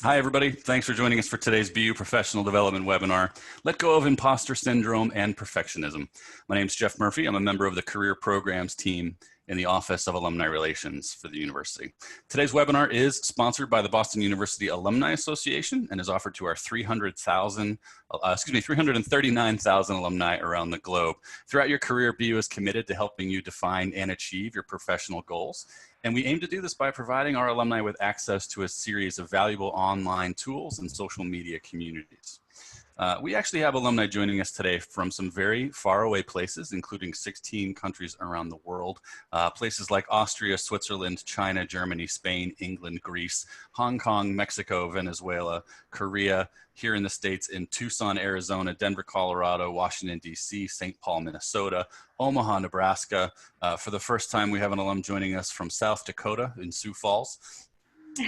Hi, everybody. Thanks for joining us for today's BU Professional Development webinar, Let Go of Imposter Syndrome and Perfectionism. My name is Jeff Murphy. I'm a member of the Career Programs team in the Office of Alumni Relations for the university. Today's webinar is sponsored by the Boston University Alumni Association and is offered to our 339,000 alumni around the globe. Throughout your career, BU is committed to helping you define and achieve your professional goals. And we aim to do this by providing our alumni with access to a series of valuable online tools and social media communities. We actually have alumni joining us today from some very faraway places, including 16 countries around the world. Places like Austria, Switzerland, China, Germany, Spain, England, Greece, Hong Kong, Mexico, Venezuela, Korea, here in the States in Tucson, Arizona, Denver, Colorado, Washington, D.C., St. Paul, Minnesota, Omaha, Nebraska. For the first time, we have an alum joining us from South Dakota in Sioux Falls.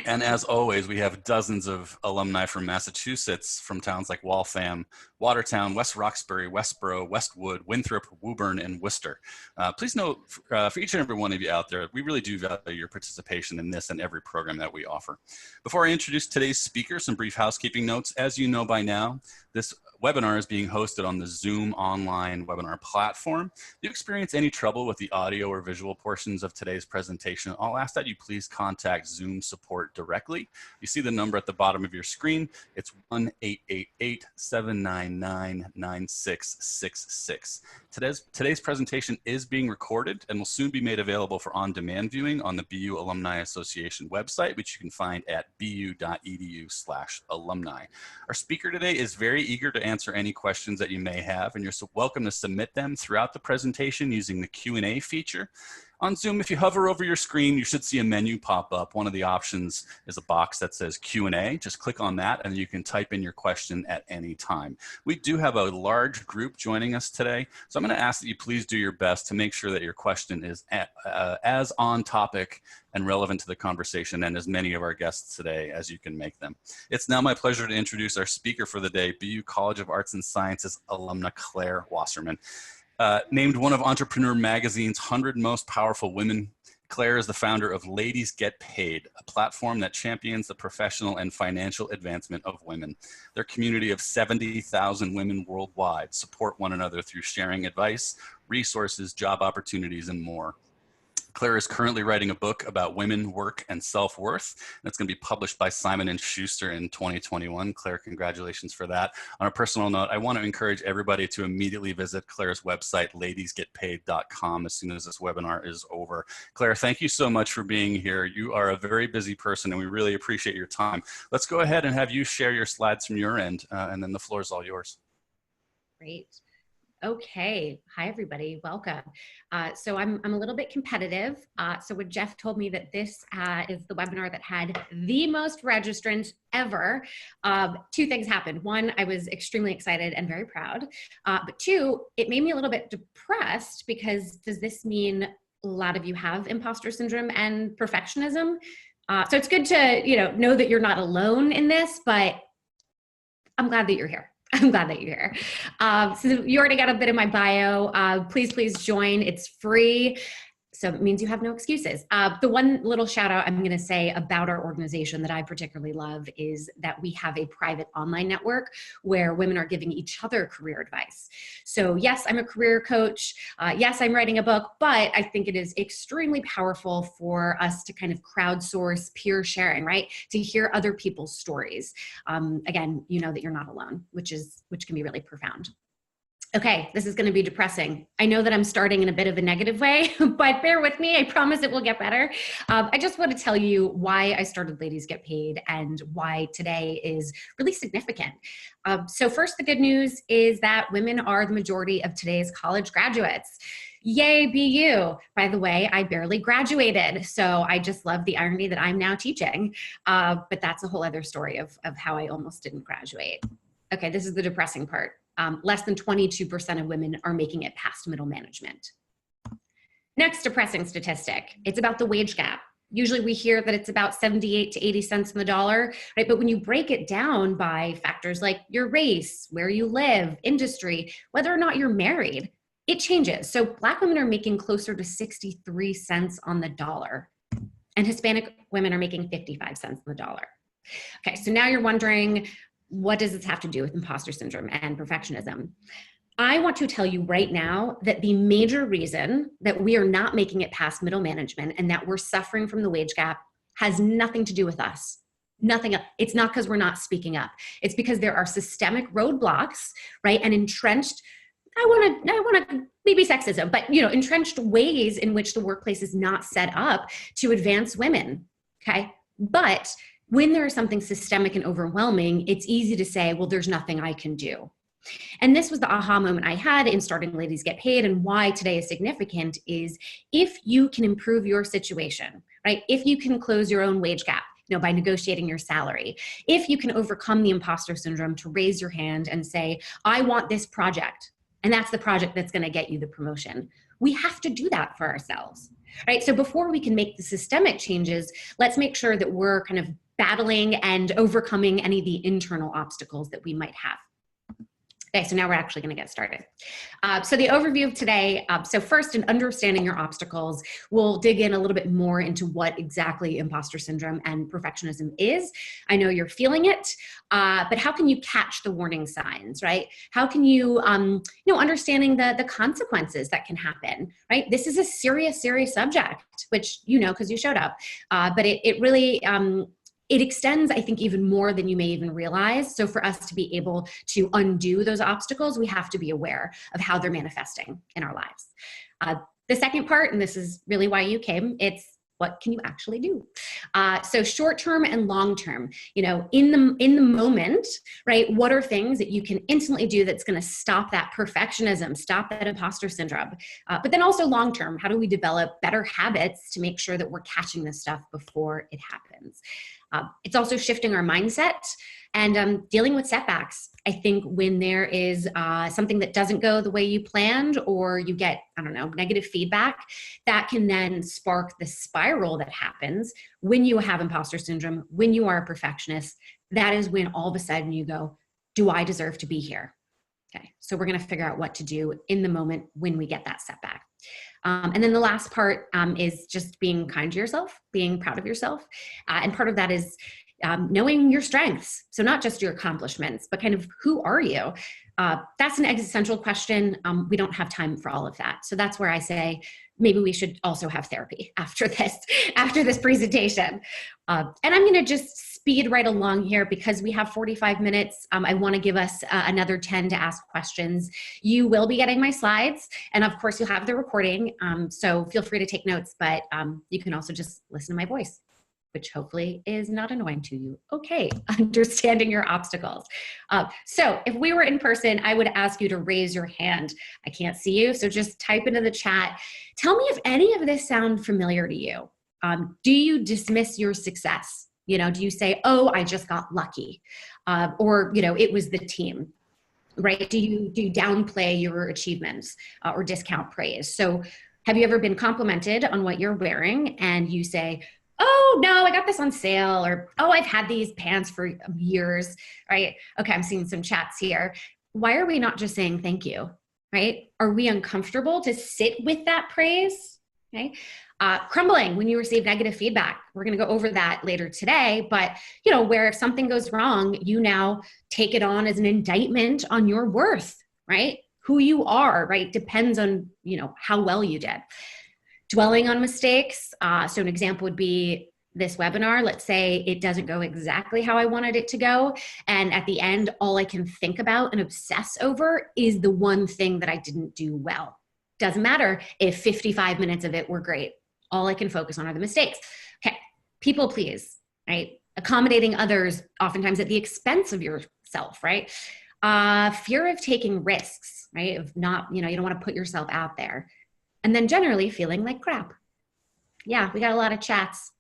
And as always, we have dozens of alumni from Massachusetts, from towns like Waltham, Watertown, West Roxbury, Westboro, Westwood, Winthrop, Woburn, and Worcester. Please note, for each and every one of you out there, we really do value your participation in this and every program that we offer. Before I introduce today's speaker, some brief housekeeping notes. As you know by now, this webinar is being hosted on the Zoom online webinar platform. If you experience any trouble with the audio or visual portions of today's presentation, I'll ask that you please contact Zoom support directly. You see the number at the bottom of your screen. It's 1-888-799-9666. Today's presentation is being recorded and will soon be made available for on-demand viewing on the BU Alumni Association website, which you can find at bu.edu/alumni. Our speaker today is very eager to answer any questions that you may have, and you're so welcome to submit them throughout the presentation using the Q&A feature. On Zoom, if you hover over your screen, you should see a menu pop up. One of the options is a box that says Q&A. Just click on that and you can type in your question at any time. We do have a large group joining us today, so I'm going to ask that you please do your best to make sure that your question is as on topic and relevant to the conversation and as many of our guests today as you can make them. It's now my pleasure to introduce our speaker for the day, BU College of Arts and Sciences alumna Claire Wasserman. Named one of Entrepreneur Magazine's 100 Most Powerful Women, Claire is the founder of Ladies Get Paid, a platform that champions the professional and financial advancement of women. Their community of 70,000 women worldwide support one another through sharing advice, resources, job opportunities, and more. Claire is currently writing a book about women, work, and self-worth. That's going to be published by Simon & Schuster in 2021. Claire, congratulations for that. On a personal note, I want to encourage everybody to immediately visit Claire's website, ladiesgetpaid.com, as soon as this webinar is over. Claire, thank you so much for being here. You are a very busy person, and we really appreciate your time. Let's go ahead and have you share your slides from your end, and then the floor is all yours. Great. Okay. Hi, everybody. Welcome. So I'm a little bit competitive. So when Jeff told me that this is the webinar that had the most registrants ever, two things happened. One, I was extremely excited and very proud. But two, it made me a little bit depressed because does this mean a lot of you have imposter syndrome and perfectionism? So it's good to know that you're not alone in this, but I'm glad that you're here. I'm glad that you're here. So you already got a bit of my bio. Please join. It's free. So it means you have no excuses. The one little shout out I'm going to say about our organization that I particularly love is that we have a private online network where women are giving each other career advice. So yes, I'm a career coach. Yes, I'm writing a book, but I think it is extremely powerful for us to kind of crowdsource peer sharing, right? To hear other people's stories. Again, you know that you're not alone, which can be really profound. Okay, this is going to be depressing. I know that I'm starting in a bit of a negative way, but bear with me. I promise it will get better. I just want to tell you why I started Ladies Get Paid and why today is really significant. So first, the good news is that women are the majority of today's college graduates. Yay, BU. By the way, I barely graduated, so I just love the irony that I'm now teaching. But that's a whole other story of how I almost didn't graduate. Okay, this is the depressing part. Less than 22% of women are making it past middle management. Next depressing statistic, it's about the wage gap. Usually we hear that it's about 78 to 80 cents on the dollar, right? But when you break it down by factors like your race, where you live, industry, whether or not you're married, it changes. So Black women are making closer to 63 cents on the dollar, and Hispanic women are making 55 cents on the dollar. Okay, so now you're wondering, what does this have to do with imposter syndrome and perfectionism? I want to tell you right now that the major reason that we are not making it past middle management and that we're suffering from the wage gap has nothing to do with us. Nothing. It's not because we're not speaking up. It's because there are systemic roadblocks, right? And entrenched, I want to maybe sexism, but entrenched ways in which the workplace is not set up to advance women. Okay. But when there is something systemic and overwhelming, it's easy to say, well, there's nothing I can do. And this was the aha moment I had in starting Ladies Get Paid, and why today is significant is if you can improve your situation, right? If you can close your own wage gap, by negotiating your salary, if you can overcome the imposter syndrome to raise your hand and say, I want this project, and that's the project that's going to get you the promotion. We have to do that for ourselves, right? So before we can make the systemic changes, let's make sure that we're kind of battling and overcoming any of the internal obstacles that we might have. Okay, so now we're actually going to get started. So the overview of today, so first in understanding your obstacles, we'll dig in a little bit more into what exactly imposter syndrome and perfectionism is. I know you're feeling it, but how can you catch the warning signs, right? How can you, understanding the consequences that can happen, right? This is a serious, serious subject, which because you showed up, but it really, it extends, I think, even more than you may even realize. So for us to be able to undo those obstacles, we have to be aware of how they're manifesting in our lives. The second part, and this is really why you came, it's what can you actually do? So short-term and long-term, in the moment, right? What are things that you can instantly do that's going to stop that perfectionism, stop that imposter syndrome? But then also long-term, how do we develop better habits to make sure that we're catching this stuff before it happens? It's also shifting our mindset and dealing with setbacks. I think when there is something that doesn't go the way you planned, or you get, negative feedback, that can then spark the spiral that happens when you have imposter syndrome, when you are a perfectionist. That is when all of a sudden you go, do I deserve to be here? Okay, so we're going to figure out what to do in the moment when we get that setback. And then the last part is just being kind to yourself, being proud of yourself. And part of that is knowing your strengths. So not just your accomplishments, but kind of who are you? That's an existential question. We don't have time for all of that. So that's where I say, maybe we should also have therapy after this presentation. And I'm going to just speed right along here because we have 45 minutes. I want to give us another 10 to ask questions. You will be getting my slides, and of course you'll have the recording. So feel free to take notes, but you can also just listen to my voice, which hopefully is not annoying to you. Okay, understanding your obstacles. So if we were in person, I would ask you to raise your hand. I can't see you, so just type into the chat. Tell me if any of this sound familiar to you. Do you dismiss your success? Do you say, oh, I just got lucky? Or, it was the team, right? Do you downplay your achievements or discount praise? So have you ever been complimented on what you're wearing and you say, oh, no, I got this on sale, or, oh, I've had these pants for years, right? Okay, I'm seeing some chats here. Why are we not just saying thank you, right? Are we uncomfortable to sit with that praise, okay? Crumbling when you receive negative feedback. We're going to go over that later today, but, where if something goes wrong, you now take it on as an indictment on your worth, right? Who you are, right? Depends on, how well you did. Dwelling on mistakes. So an example would be this webinar. Let's say it doesn't go exactly how I wanted it to go. And at the end, all I can think about and obsess over is the one thing that I didn't do well. Doesn't matter if 55 minutes of it were great. All I can focus on are the mistakes. Okay, people please, right? Accommodating others, oftentimes at the expense of yourself, right? Fear of taking risks, right? Of not, you don't want to put yourself out there. And then generally feeling like crap. Yeah, we got a lot of chats.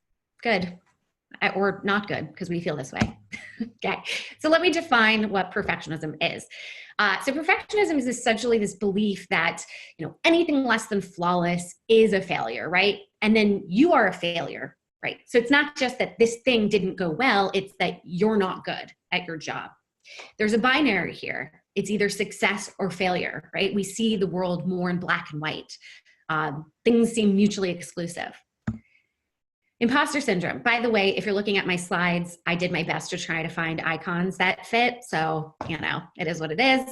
Good. Or not good, because we feel this way. Okay, so let me define what perfectionism is. So perfectionism is essentially this belief that anything less than flawless is a failure, right? And then you are a failure, right? So it's not just that this thing didn't go well, it's that you're not good at your job. There's a binary here. It's either success or failure, right? We see the world more in black and white. Things seem mutually exclusive. Imposter syndrome. By the way, if you're looking at my slides, I did my best to try to find icons that fit. So, it is what it is.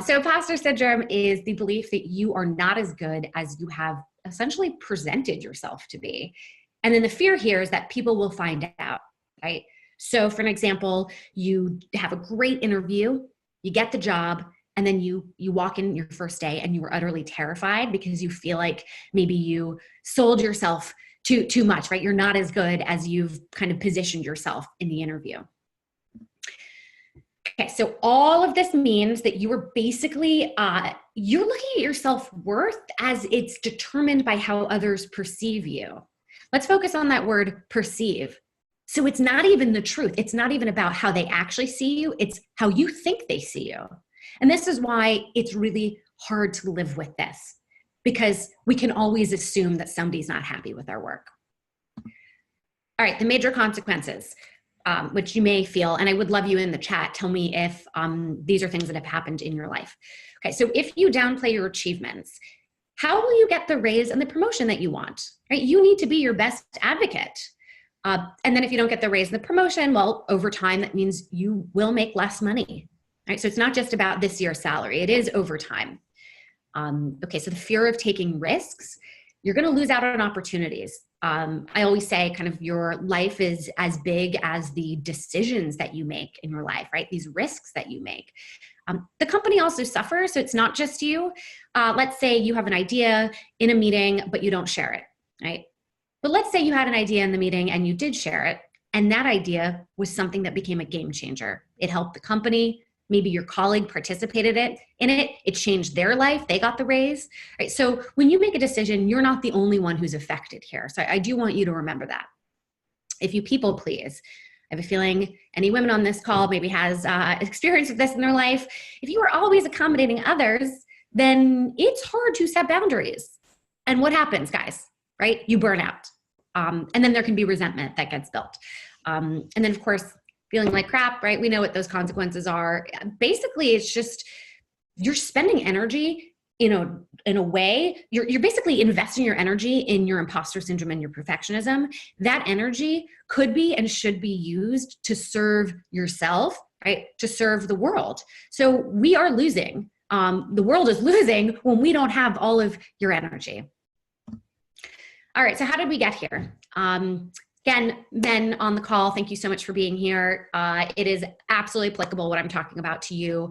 So imposter syndrome is the belief that you are not as good as you have essentially presented yourself to be. And then the fear here is that people will find out, right? So for an example, you have a great interview, you get the job, and then you walk in your first day and you were utterly terrified because you feel like maybe you sold yourself too much, right? You're not as good as you've kind of positioned yourself in the interview. Okay, so all of this means that you are basically, you're looking at your self-worth as it's determined by how others perceive you. Let's focus on that word perceive. So it's not even the truth. It's not even about how they actually see you. It's how you think they see you. And this is why it's really hard to live with this, because we can always assume that somebody's not happy with our work. All right, the major consequences, which you may feel, and I would love you in the chat, tell me if these are things that have happened in your life. Okay, so if you downplay your achievements, how will you get the raise and the promotion that you want, right? You need to be your best advocate. And then if you don't get the raise and the promotion, well, over time, that means you will make less money, right? So it's not just about this year's salary, it is over time. Okay, so the fear of taking risks, you're gonna lose out on opportunities. I always say kind of your life is as big as the decisions that you make in your life, right? These risks that you make. The company also suffers, so it's not just you. Let's say you have an idea in a meeting, but you don't share it, right? But let's say you had an idea in the meeting and you did share it, and that idea was something that became a game changer. It helped the company, maybe your colleague participated in it, it changed their life, they got the raise, right? So when you make a decision, you're not the only one who's affected here. So I do want you to remember that. If you people please, I have a feeling any women on this call maybe has experience with this in their life. If you are always accommodating others, then it's hard to set boundaries. And what happens, guys, right? You burn out. And then there can be resentment that gets built. And then of course, feeling like crap, right? We know what those consequences are. Basically, it's just, you're spending energy in a way, you're basically investing your energy in your imposter syndrome and your perfectionism. That energy could be and should be used to serve yourself, right? To serve the world. So we are losing. The world is losing when we don't have all of your energy. All right, so how did we get here? Again, men on the call, thank you so much for being here. It is absolutely applicable what I'm talking about to you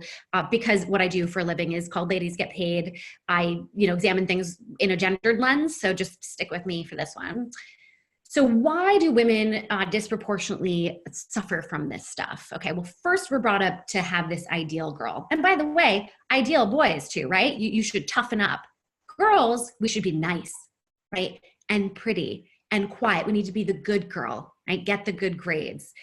because what I do for a living is called Ladies Get Paid. I examine things in a gendered lens, so just stick with me for this one. So why do women disproportionately suffer from this stuff? Okay, well, first we're brought up to have this ideal girl. And by the way, ideal boys too, right? You should toughen up. Girls, we should be nice, right? And pretty and quiet. We need to be the good girl, right? Get the good grades.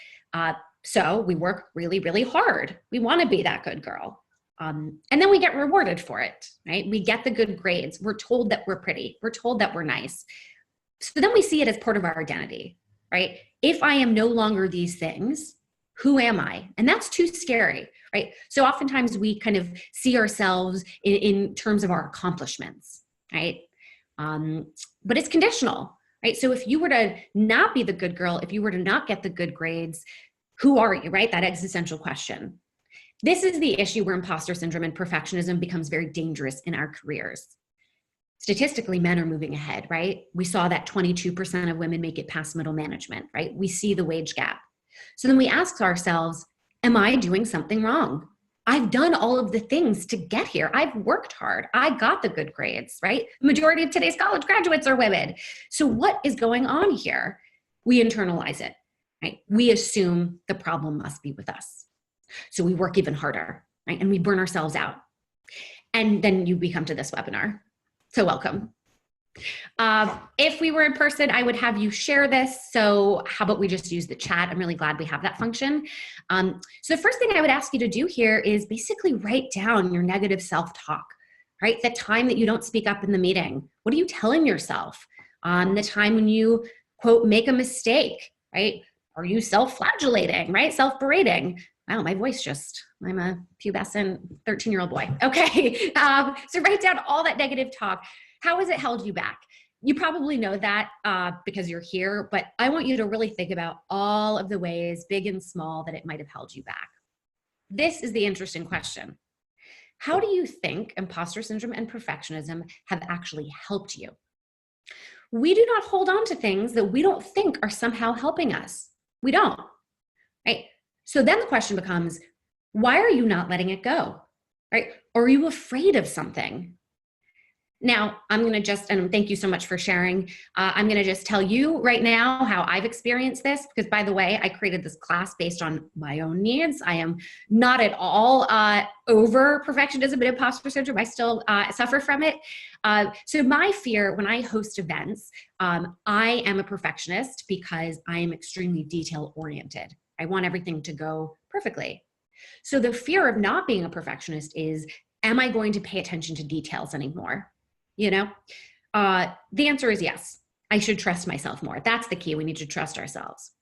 So we work really, really hard. We want to be that good girl. And then we get rewarded for it, right? We get the good grades. We're told that we're pretty. We're told that we're nice. So then we see it as part of our identity, right? If I am no longer these things, who am I? And that's too scary, right? So oftentimes we kind of see ourselves in terms of our accomplishments, right? But it's conditional, right? So if you were to not be the good girl, if you were to not get the good grades, who are you, right? That existential question. This is the issue where imposter syndrome and perfectionism becomes very dangerous in our careers. Statistically, men are moving ahead, right? We saw that 22% of women make it past middle management, right? We see the wage gap. So then we ask ourselves, am I doing something wrong? I've done all of the things to get here. I've worked hard. I got the good grades, right? The majority of today's college graduates are women. So what is going on here? We internalize it, right? We assume the problem must be with us. So we work even harder, right? And we burn ourselves out. And then you come to this webinar. So welcome. If we were in person, I would have you share this. So how about we just use the chat? I'm really glad we have that function. So the first thing I would ask you to do here is basically write down your negative self-talk, right? The time that you don't speak up in the meeting. What are you telling yourself? The time when you, quote, make a mistake, right? Are you self-flagellating, right? Self-berating. Wow, my voice I'm a pubescent 13-year-old boy. Okay, so write down all that negative talk. How has it held you back? you probably know that because you're here, but I want you to really think about all of the ways, big and small, that it might have held you back. This is the interesting question. How do you think imposter syndrome and perfectionism have actually helped you? We do not hold on to things that we don't think are somehow helping us. We don't, right? So then the question becomes, why are you not letting it go, right? Or are you afraid of something? Now, I'm going to just, and thank you so much for sharing. I'm going to just tell you right now how I've experienced this, because by the way, I created this class based on my own needs. I am not at all over perfectionism and imposter syndrome. I still suffer from it. So my fear when I host events, I am a perfectionist because I am extremely detail oriented. I want everything to go perfectly. So the fear of not being a perfectionist is, am I going to pay attention to details anymore? You know, the answer is yes. I should trust myself more. That's the key. We need to trust ourselves.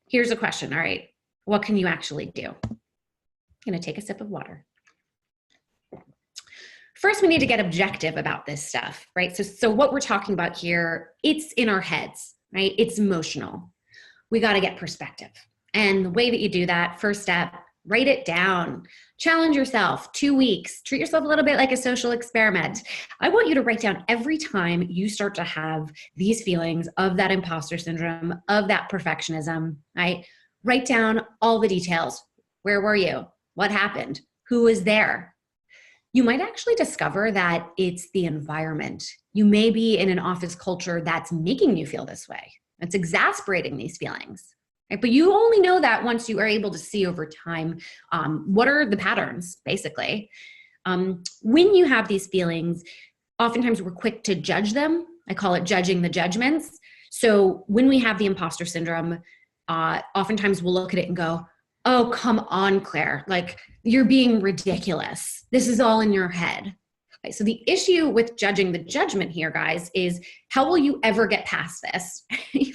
Here's a question. All right. What can you actually do? I'm going to take a sip of water. First, we need to get objective about this stuff, right? So what we're talking about here, it's in our heads, right? It's emotional. We got to get perspective. And the way that you do that, first step, write it down. Challenge yourself, 2 weeks. Treat yourself a little bit like a social experiment. I want you to write down every time you start to have these feelings of that imposter syndrome, of that perfectionism, right? Write down all the details. Where were you? What happened? Who was there? You might actually discover that it's the environment. You may be in an office culture that's making you feel this way. It's exasperating these feelings. Right? But you only know that once you are able to see over time what are the patterns, basically. When you have these feelings, oftentimes we're quick to judge them. I call it judging the judgments. So when we have the imposter syndrome, oftentimes we'll look at it and go, oh, come on, Claire, like you're being ridiculous. This is all in your head. Okay, so the issue with judging the judgment here, guys, is how will you ever get past this?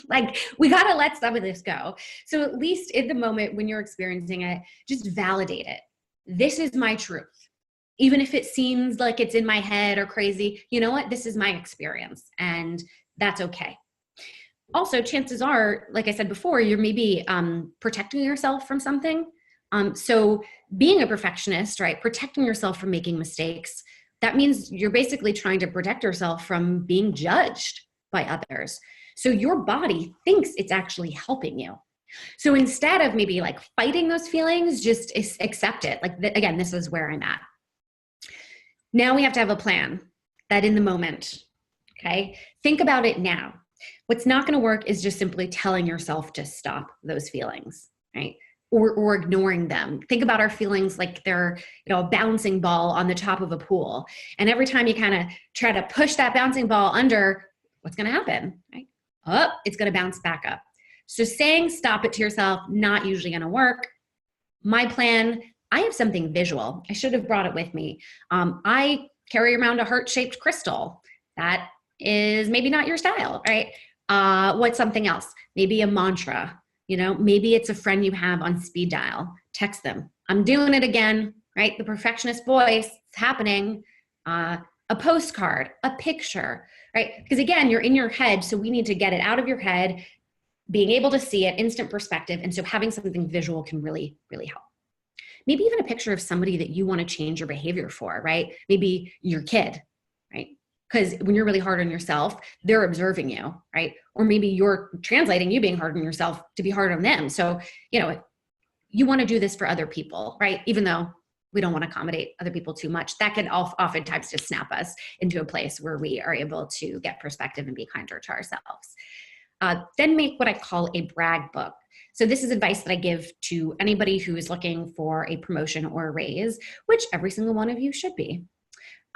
Like, we got to let some of this go. So at least in the moment when you're experiencing it, just validate it. This is my truth. Even if it seems like it's in my head or crazy, you know what? This is my experience, and that's okay. Also, chances are, like I said before, you're maybe protecting yourself from something. So being a perfectionist, right, protecting yourself from making mistakes, that means you're basically trying to protect yourself from being judged by others. So your body thinks it's actually helping you. So instead of maybe like fighting those feelings, just accept it. Like, again, this is where I'm at. Now we have to have a plan that in the moment, okay? Think about it now. What's not going to work is just simply telling yourself to stop those feelings, right? Or ignoring them. Think about our feelings like they're, a bouncing ball on the top of a pool. And every time you kind of try to push that bouncing ball under, what's going to happen, right? Oh, it's going to bounce back up. So saying stop it to yourself, not usually going to work. My plan, I have something visual. I should have brought it with me. I carry around a heart-shaped crystal. That is maybe not your style, right? What's something else? Maybe a mantra. Maybe it's a friend you have on speed dial. Text them. I'm doing it again, right? The perfectionist voice, it's happening. A postcard, a picture, right? Because again, you're in your head, so we need to get it out of your head, being able to see it, instant perspective. And so having something visual can really, really help. Maybe even a picture of somebody that you want to change your behavior for, right? Maybe your kid, right? Because when you're really hard on yourself, they're observing you, right? Or maybe you're translating you being hard on yourself to be hard on them. So, you want to do this for other people, right? Even though we don't want to accommodate other people too much, that can oftentimes just snap us into a place where we are able to get perspective and be kinder to ourselves. Then make what I call a brag book. So this is advice that I give to anybody who is looking for a promotion or a raise, which every single one of you should be.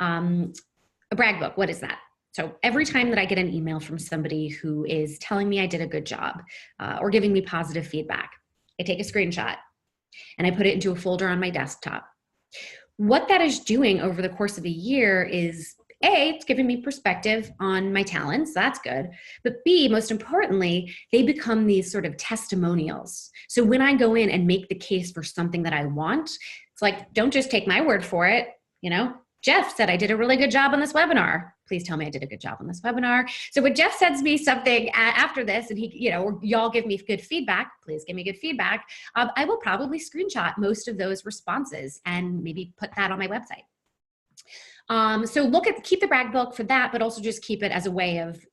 A brag book, what is that? So every time that I get an email from somebody who is telling me I did a good job or giving me positive feedback, I take a screenshot and I put it into a folder on my desktop. What that is doing over the course of a year is A, it's giving me perspective on my talents. That's good. But B, most importantly, they become these sort of testimonials. So when I go in and make the case for something that I want, it's like, don't just take my word for it. Jeff said I did a really good job on this webinar. Please tell me I did a good job on this webinar. So when Jeff sends me something after this and he, or y'all give me good feedback, please give me good feedback. I will probably screenshot most of those responses and maybe put that on my website. So keep the brag book for that, but also just keep it as a way of,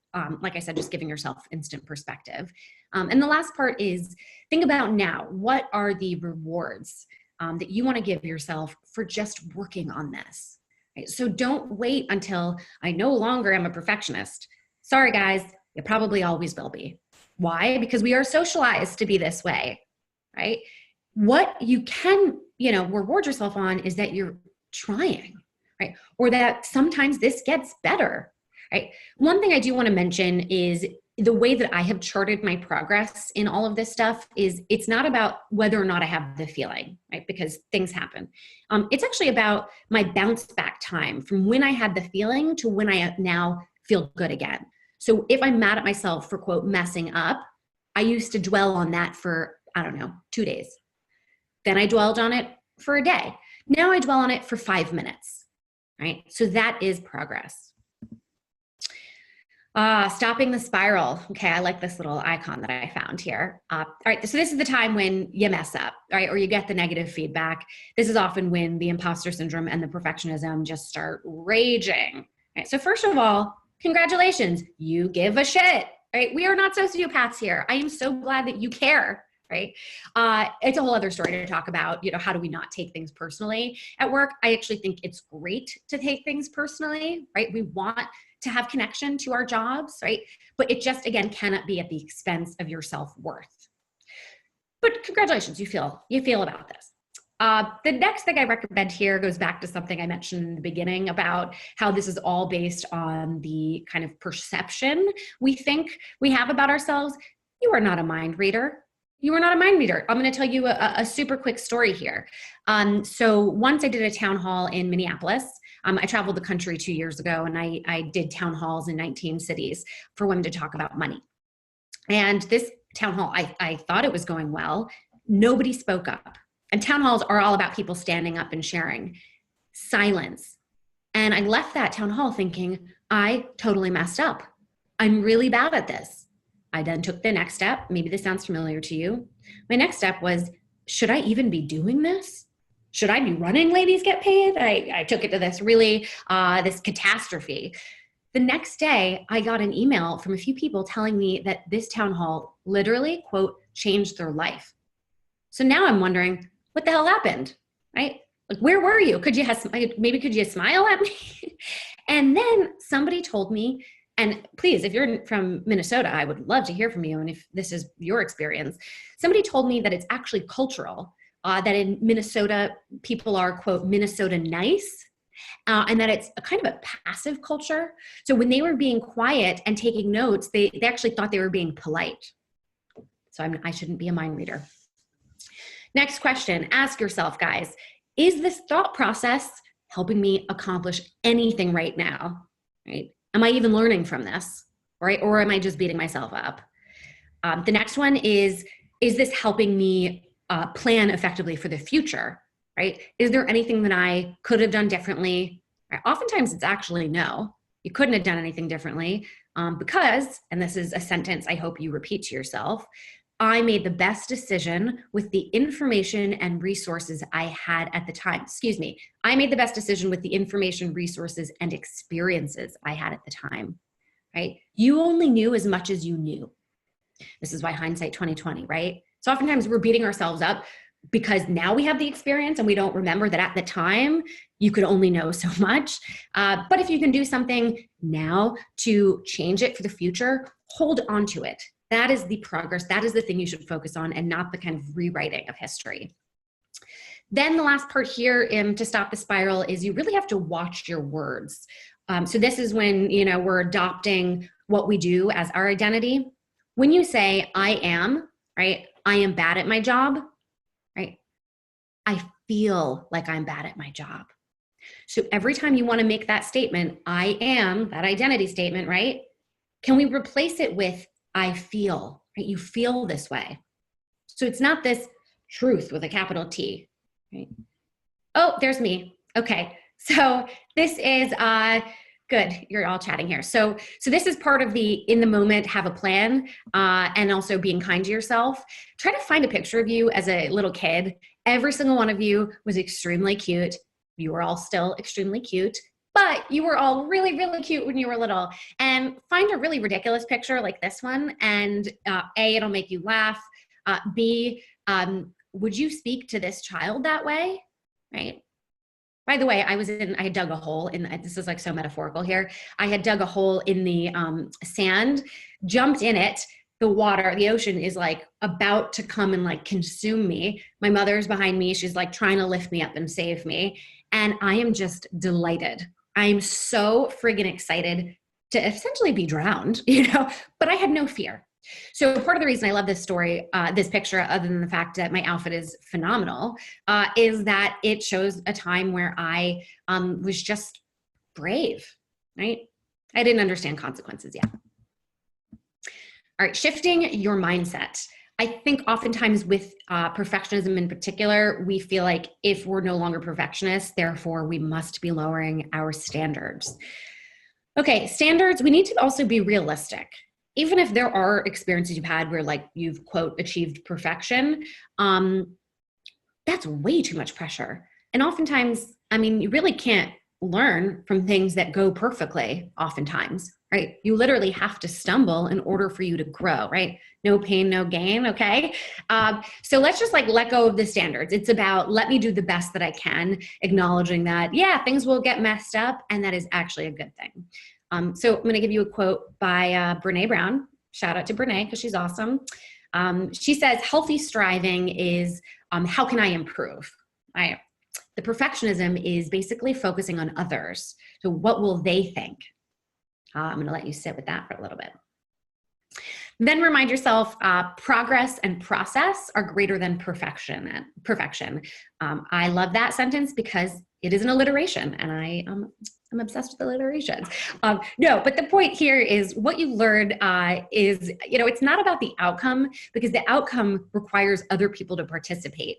like I said, just giving yourself instant perspective. And the last part is think about now, what are the rewards that you want to give yourself for just working on this? Right? So don't wait until I no longer am a perfectionist. Sorry, guys, you probably always will be. Why? Because we are socialized to be this way, right? What you can, reward yourself on is that you're trying, right? Or that sometimes this gets better, right? One thing I do want to mention is the way that I have charted my progress in all of this stuff is it's not about whether or not I have the feeling, right? Because things happen. It's actually about my bounce back time from when I had the feeling to when I now feel good again. So if I'm mad at myself for, quote, messing up, I used to dwell on that for, 2 days. Then I dwelled on it for a day. Now I dwell on it for 5 minutes, right? So that is progress. Stopping the spiral. Okay, I like this little icon that I found here. All right, so this is the time when you mess up, right? Or you get the negative feedback. This is often when the imposter syndrome and the perfectionism just start raging. Right? So first of all, congratulations, you give a shit, right? We are not sociopaths here. I am so glad that you care, right? It's a whole other story to talk about, how do we not take things personally at work? I actually think it's great to take things personally, right? We want to have connection to our jobs, right? But it just, again, cannot be at the expense of your self-worth. But congratulations, you feel about this. The next thing I recommend here goes back to something I mentioned in the beginning about how this is all based on the kind of perception we think we have about ourselves. You are not a mind reader. You are not a mind reader. I'm going to tell you a super quick story here. So once I did a town hall in Minneapolis. I traveled the country 2 years ago, and I did town halls in 19 cities for women to talk about money. And this town hall, I thought it was going well. Nobody spoke up. And town halls are all about people standing up and sharing. Silence. And I left that town hall thinking, I totally messed up. I'm really bad at this. I then took the next step. Maybe this sounds familiar to you. My next step was, should I even be doing this? Should I be running Ladies Get Paid? I took it to this really, this catastrophe. The next day, I got an email from a few people telling me that this town hall literally, quote, changed their life. So now I'm wondering, what the hell happened, right? Like, where were you? Could you smile at me? And then somebody told me, and please, if you're from Minnesota, I would love to hear from you. And if this is your experience, somebody told me that it's actually cultural. That in Minnesota, people are, quote, Minnesota nice, and that it's a kind of a passive culture. So when they were being quiet and taking notes, they actually thought they were being polite. So I shouldn't be a mind reader. Next question, ask yourself, guys, is this thought process helping me accomplish anything right now? Right? Am I even learning from this? Right? Or am I just beating myself up? The next one is this helping me plan effectively for the future, right? Is there anything that I could have done differently? Right? Oftentimes it's actually no, you couldn't have done anything differently because, and this is a sentence I hope you repeat to yourself, I made the best decision with the information and resources I had at the time. Excuse me. I made the best decision with the information, resources, and experiences I had at the time, right? You only knew as much as you knew. This is why hindsight 2020, right? So oftentimes we're beating ourselves up because now we have the experience and we don't remember that at the time you could only know so much. But if you can do something now to change it for the future, hold on to it. That is the progress. That is the thing you should focus on and not the kind of rewriting of history. Then the last part here to stop the spiral is you really have to watch your words. So this is when, we're adopting what we do as our identity. When you say, I am, right? I am bad at my job, right? I feel like I'm bad at my job. So every time you want to make that statement, I am, that identity statement, right? Can we replace it with I feel, right? You feel this way. So it's not this truth with a capital T, right? Oh, there's me. Okay. So this is good. You're all chatting here. So this is part of the in the moment, have a plan, and also being kind to yourself. Try to find a picture of you as a little kid. Every single one of you was extremely cute. You were all still extremely cute, but you were all really, really cute when you were little. And find a really ridiculous picture like this one, and A, it'll make you laugh. B, would you speak to this child that way? Right? By the way, I had dug a hole in, this is like so metaphorical here. I had dug a hole in the sand, jumped in it. The water, the ocean is like about to come and like consume me. My mother's behind me. She's like trying to lift me up and save me. And I am just delighted. I'm so friggin' excited to essentially be drowned, but I had no fear. So part of the reason I love this story, this picture, other than the fact that my outfit is phenomenal, is that it shows a time where I was just brave, right? I didn't understand consequences yet. All right, shifting your mindset. I think oftentimes with perfectionism in particular, we feel like if we're no longer perfectionists, therefore we must be lowering our standards. Okay, standards, we need to also be realistic. Even if there are experiences you've had where like you've quote achieved perfection, that's way too much pressure. And oftentimes, I mean, you really can't learn from things that go perfectly oftentimes, right? You literally have to stumble in order for you to grow, right? No pain, no gain, okay? So let's just like let go of the standards. It's about let me do the best that I can, acknowledging that, yeah, things will get messed up, and that is actually a good thing. So I'm going to give you a quote by Brene Brown. Shout out to Brene because she's awesome. She says, healthy striving is how can I improve? The perfectionism is basically focusing on others. So what will they think? I'm going to let you sit with that for a little bit. Then remind yourself, progress and process are greater than perfection. I love that sentence because it is an alliteration, and I'm obsessed with alliterations. No, but the point here is what you learned is, it's not about the outcome, because the outcome requires other people to participate.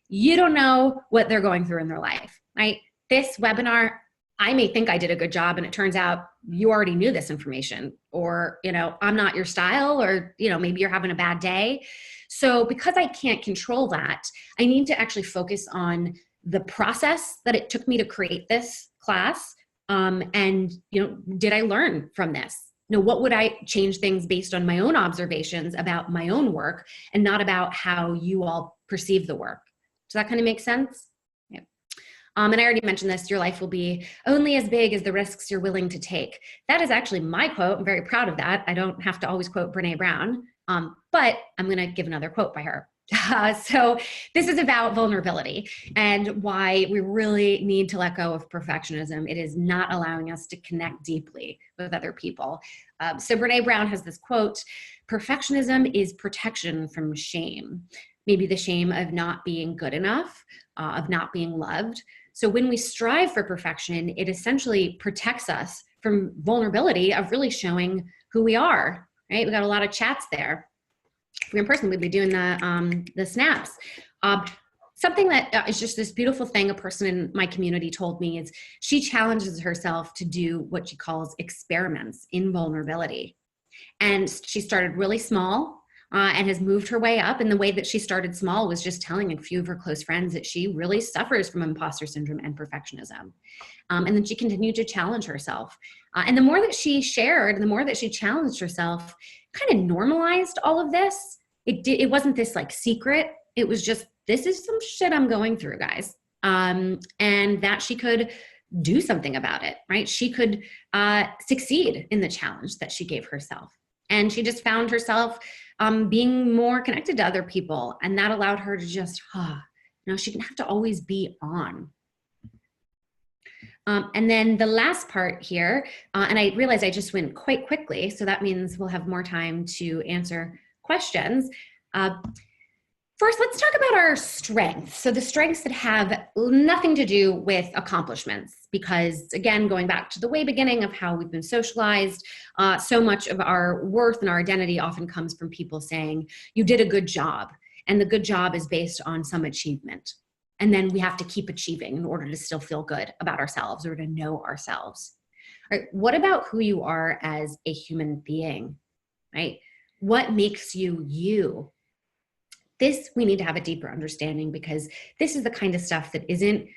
You don't know what they're going through in their life, right? This webinar, I may think I did a good job, and it turns out you already knew this information, or, I'm not your style, or, maybe you're having a bad day. So because I can't control that, I need to actually focus on the process that it took me to create this class. And, did I learn from this? What would I change things based on my own observations about my own work, and not about how you all perceive the work? Does that kind of make sense? Yeah. And I already mentioned this, your life will be only as big as the risks you're willing to take. That is actually my quote. I'm very proud of that. I don't have to always quote Brene Brown, but I'm going to give another quote by her. So this is about vulnerability and why we really need to let go of perfectionism. It is not allowing us to connect deeply with other people. So Brene Brown has this quote, perfectionism is protection from shame. Maybe the shame of not being good enough, of not being loved. So when we strive for perfection, it essentially protects us from vulnerability of really showing who we are, right? We got a lot of chats there. If we were in person, we'd be doing the snaps. Something that is just this beautiful thing a person in my community told me is she challenges herself to do what she calls experiments in vulnerability. And she started really small and has moved her way up. And the way that she started small was just telling a few of her close friends that she really suffers from imposter syndrome and perfectionism. And then she continued to challenge herself. And the more that she shared, the more that she challenged herself, kind of normalized all of this. It wasn't this like secret. It was just, this is some shit I'm going through, guys. And that she could do something about it, right? She could succeed in the challenge that she gave herself. And she just found herself being more connected to other people. And that allowed her to just, she didn't have to always be on. And then the last part here, and I realize I just went quite quickly, so that means we'll have more time to answer questions. First, let's talk about our strengths. So the strengths that have nothing to do with accomplishments, because again, going back to the way beginning of how we've been socialized, so much of our worth and our identity often comes from people saying, you did a good job. And the good job is based on some achievement. And then we have to keep achieving in order to still feel good about ourselves or to know ourselves. All right, what about who you are as a human being, right? What makes you you? This we need to have a deeper understanding, because this is the kind of stuff that isn't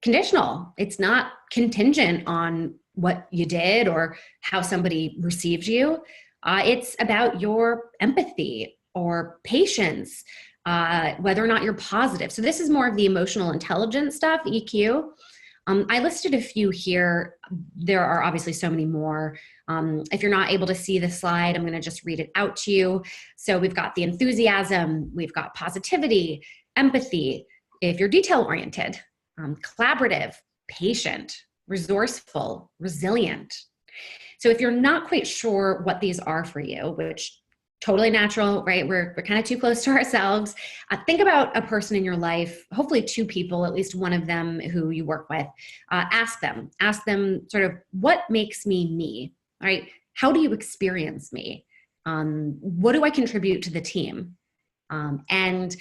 conditional. It's not contingent on what you did or how somebody received you. It's about your empathy or patience, whether or not you're positive. So this is more of the emotional intelligence stuff, EQ. I listed a few here. There are obviously so many more. If you're not able to see the slide, I'm going to just read it out to you. So we've got the enthusiasm, we've got positivity, empathy, if you're detail-oriented, collaborative, patient, resourceful, resilient. So if you're not quite sure what these are for you, which totally natural, right? We're kind of too close to ourselves. Think about a person in your life, hopefully two people, at least one of them who you work with. Ask them sort of, what makes me me, right? How do you experience me? What do I contribute to the team? And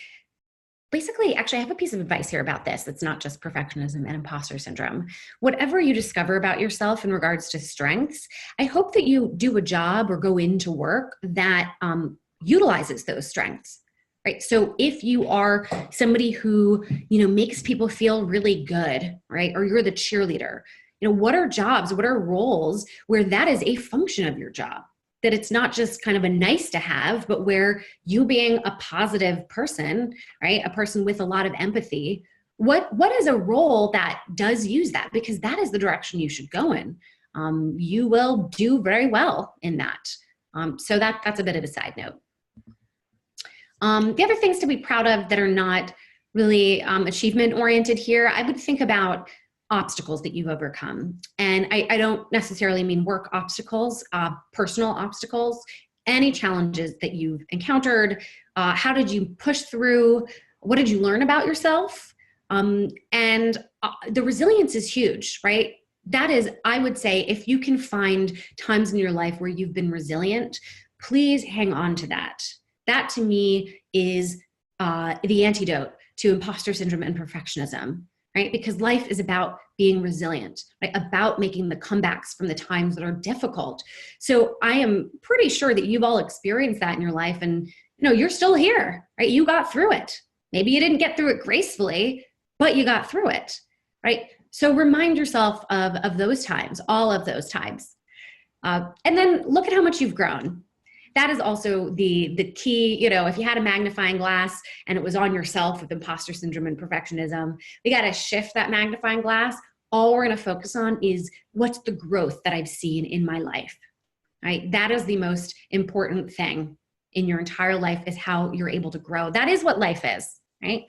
basically, actually, I have a piece of advice here about this. That's not just perfectionism and imposter syndrome. Whatever you discover about yourself in regards to strengths, I hope that you do a job or go into work that utilizes those strengths, right? So if you are somebody who, makes people feel really good, right? Or you're the cheerleader, what are jobs, what are roles where that is a function of your job? That it's not just kind of a nice to have, but where you being a positive person, right? A person with a lot of empathy, what is a role that does use that? Because that is the direction you should go in. You will do very well in that. So that's a bit of a side note. The other things to be proud of that are not really achievement oriented here, I would think about obstacles that you've overcome. And I don't necessarily mean work obstacles, personal obstacles, any challenges that you've encountered. How did you push through? What did you learn about yourself? And the resilience is huge, right? That is, I would say, if you can find times in your life where you've been resilient, please hang on to that. That to me is the antidote to imposter syndrome and perfectionism. Right? Because life is about being resilient, right? About making the comebacks from the times that are difficult. So I am pretty sure that you've all experienced that in your life, and you're still here, right? You got through it. Maybe you didn't get through it gracefully, but you got through it, right? So remind yourself of those times, all of those times. And then look at how much you've grown. That is also the key. If you had a magnifying glass and it was on yourself with imposter syndrome and perfectionism, we got to shift that magnifying glass. All we're going to focus on is, what's the growth that I've seen in my life, right? That is the most important thing in your entire life, is how you're able to grow. That is what life is, right?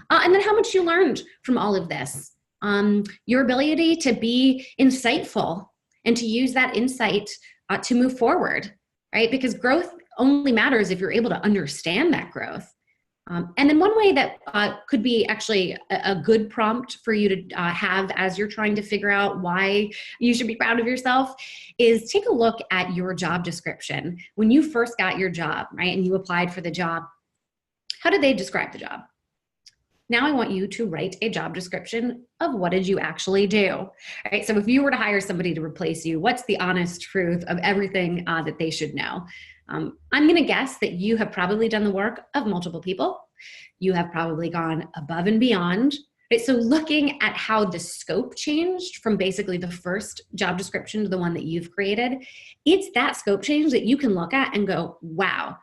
And then how much you learned from all of this. Your ability to be insightful and to use that insight to move forward. Right? Because growth only matters if you're able to understand that growth. And then one way that could be actually a good prompt for you to have as you're trying to figure out why you should be proud of yourself is take a look at your job description. When you first got your job, right, and you applied for the job, how did they describe the job? Now I want you to write a job description of what did you actually do, right? So if you were to hire somebody to replace you, what's the honest truth of everything that they should know? I'm going to guess that you have probably done the work of multiple people. You have probably gone above and beyond, right? So looking at how the scope changed from basically the first job description to the one that you've created, it's that scope change that you can look at and go, wow,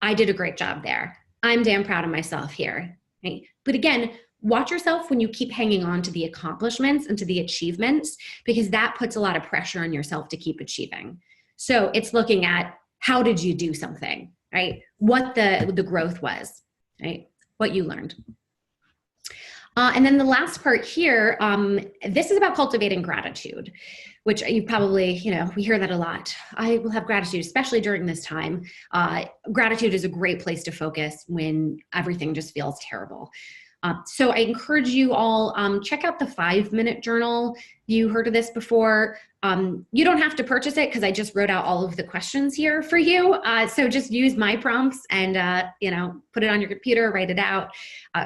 I did a great job there. I'm damn proud of myself here. Right? But again, watch yourself when you keep hanging on to the accomplishments and to the achievements, because that puts a lot of pressure on yourself to keep achieving. So it's looking at, how did you do something, right? What the growth was, right? What you learned. And then the last part here, this is about cultivating gratitude, which you probably, we hear that a lot. I will have gratitude, especially during this time. Gratitude is a great place to focus when everything just feels terrible. So I encourage you all, check out the 5-minute journal. You heard of this before. You don't have to purchase it because I just wrote out all of the questions here for you. So just use my prompts and, put it on your computer, write it out.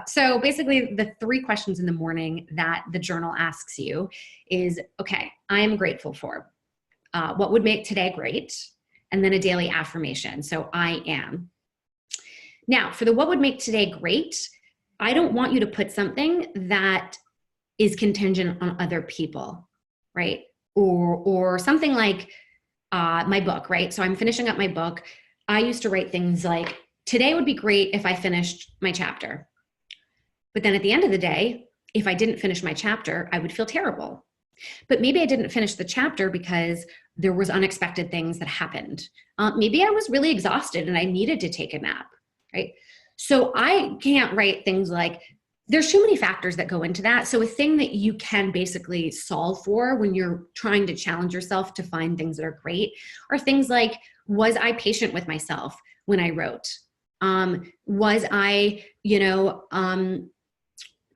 So basically the 3 questions in the morning that the journal asks you is, okay, I am grateful for. What would make today great? And then a daily affirmation. So I am. Now, for the what would make today great, I don't want you to put something that is contingent on other people, right? Or something like my book, right? So I'm finishing up my book. I used to write things like, today would be great if I finished my chapter. But then at the end of the day, if I didn't finish my chapter, I would feel terrible. But maybe I didn't finish the chapter because there was unexpected things that happened. Maybe I was really exhausted and I needed to take a nap, right? So I can't write things like, there's too many factors that go into that. So a thing that you can basically solve for when you're trying to challenge yourself to find things that are great are things like, was I patient with myself when I wrote? Was I,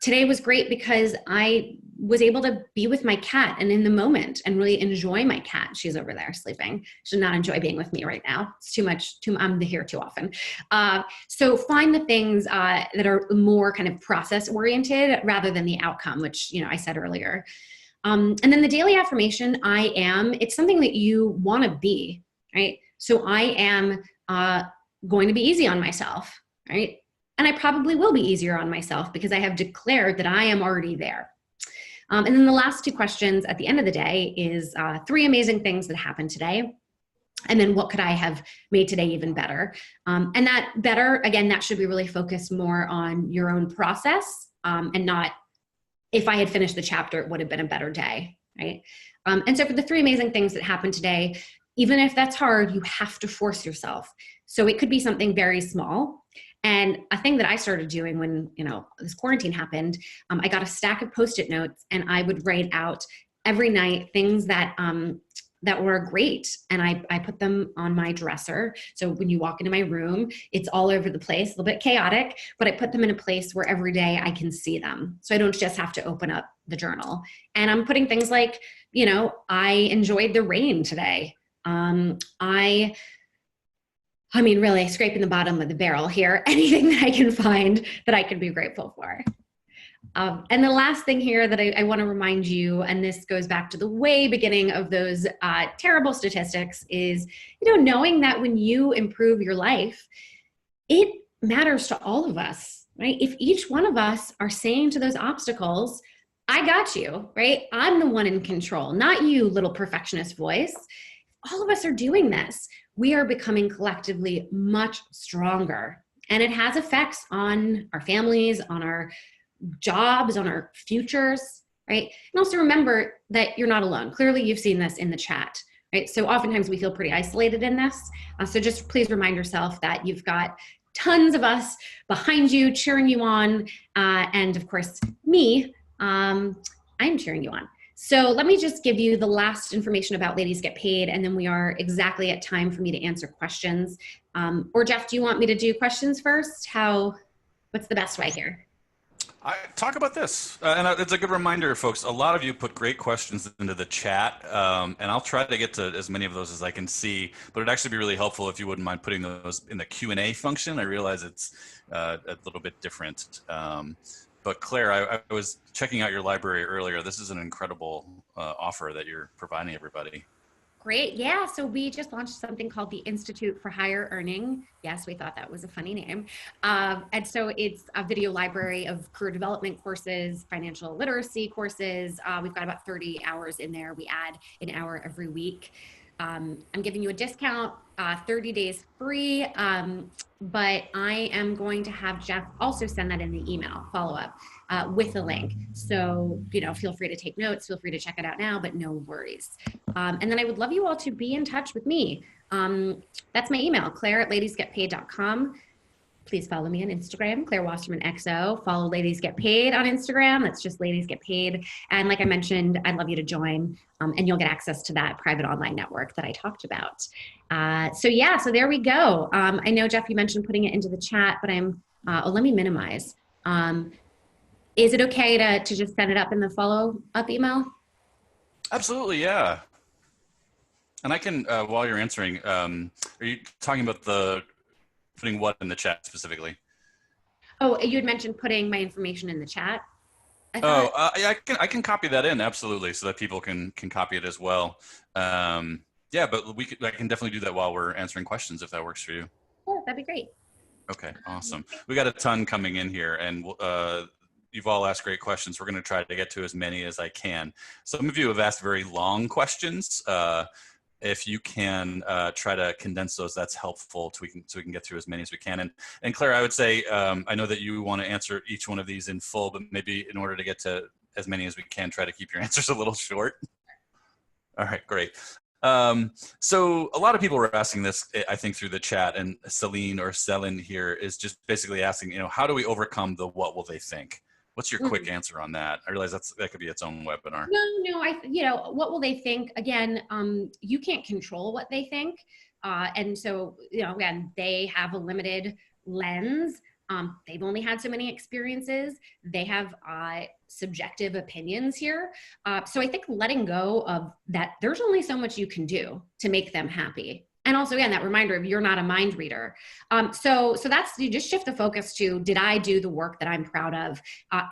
today was great because I was able to be with my cat and in the moment and really enjoy my cat. She's over there sleeping. She does not enjoy being with me right now. It's too much, I'm here too often. So find the things that are more kind of process oriented rather than the outcome, which, I said earlier. And then the daily affirmation, I am, it's something that you want to be, right? So I am going to be easy on myself, right? And I probably will be easier on myself because I have declared that I am already there. And then the last 2 questions at the end of the day is 3 amazing things that happened today. And then what could I have made today even better? And that better, again, that should be really focused more on your own process and not if I had finished the chapter, it would have been a better day, right? And so for the 3 amazing things that happened today, even if that's hard, you have to force yourself. So it could be something very small. And a thing that I started doing when, this quarantine happened, I got a stack of Post-it notes and I would write out every night things that were great. And I put them on my dresser. So when you walk into my room, it's all over the place, a little bit chaotic, but I put them in a place where every day I can see them. So I don't just have to open up the journal. And I'm putting things like, I enjoyed the rain today. I mean, really scraping the bottom of the barrel here, anything that I can find that I can be grateful for. And the last thing here that I want to remind you, and this goes back to the way beginning of those terrible statistics, is, knowing that when you improve your life, it matters to all of us, right? If each one of us are saying to those obstacles, I got you, right? I'm the one in control, not you, little perfectionist voice. All of us are doing this. We are becoming collectively much stronger. And it has effects on our families, on our jobs, on our futures, right? And also remember that you're not alone. Clearly, you've seen this in the chat, right? So oftentimes we feel pretty isolated in this. So just please remind yourself that you've got tons of us behind you, cheering you on. And of course, me, I'm cheering you on. So let me just give you the last information about Ladies Get Paid, and then we are exactly at time for me to answer questions. Or Jeff, do you want me to do questions first? What's the best way here? Talk about this. And it's a good reminder, folks. A lot of you put great questions into the chat, and I'll try to get to as many of those as I can see, but it'd actually be really helpful if you wouldn't mind putting those in the Q&A function. I realize it's a little bit different. But Claire, I was checking out your library earlier. This is an incredible offer that you're providing everybody. Great. Yeah. So we just launched something called the Institute for Higher Earning. Yes, we thought that was a funny name. And so it's a video library of career development courses, financial literacy courses. We've got about 30 hours in there. We add an hour every week. I'm giving you a discount, 30 days free, but I am going to have Jeff also send that in the email follow-up with the link. So, feel free to take notes, feel free to check it out now, but no worries. And then I would love you all to be in touch with me. That's my email, claire@ladiesgetpaid.com. Please follow me on Instagram, Claire Wasserman XO. Follow Ladies Get Paid on Instagram. That's just Ladies Get Paid. And like I mentioned, I'd love you to join, and you'll get access to that private online network that I talked about. So there we go. I know, Jeff, you mentioned putting it into the chat, but let me minimize. Is it okay to just send it up in the follow-up email? Absolutely, yeah. And I can, while you're answering, are you talking about putting what in the chat specifically? Oh, you had mentioned putting my information in the chat, I thought. Oh, yeah, I can copy that in absolutely, so that people can copy it as well. Yeah, but I can definitely do that while we're answering questions if that works for you. Yeah, that'd be great. Okay, awesome. We got a ton coming in here, and you've all asked great questions. We're going to try to get to as many as I can. Some of you have asked very long questions. If you can try to condense those, that's helpful so we can get through as many as we can. And Claire, I would say, I know that you want to answer each one of these in full, but maybe in order to get to as many as we can, try to keep your answers a little short. All right, great. So a lot of people were asking this, I think, through the chat, and Celine or Selin here is just basically asking, how do we overcome the what will they think? What's your quick answer on that? I realize that could be its own webinar. No, what will they think? Again, you can't control what they think. And so, again, they have a limited lens. They've only had so many experiences. They have subjective opinions here. So I think letting go of that, there's only so much you can do to make them happy. And also, again, that reminder of you're not a mind reader. So that's, you just shift the focus to, did I do the work that I'm proud of?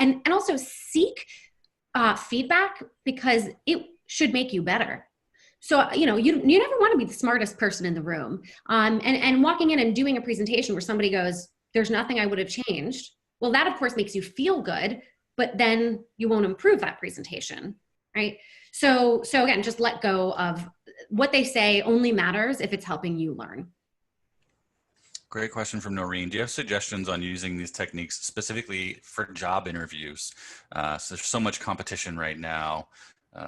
And also seek feedback, because it should make you better. So, you never want to be the smartest person in the room. And walking in and doing a presentation where somebody goes, there's nothing I would have changed. Well, that of course makes you feel good, but then you won't improve that presentation, right? So again, just let go of what they say. Only matters if it's helping you learn. Great question from Noreen. Do you have suggestions on using these techniques specifically for job interviews? So there's so much competition right now.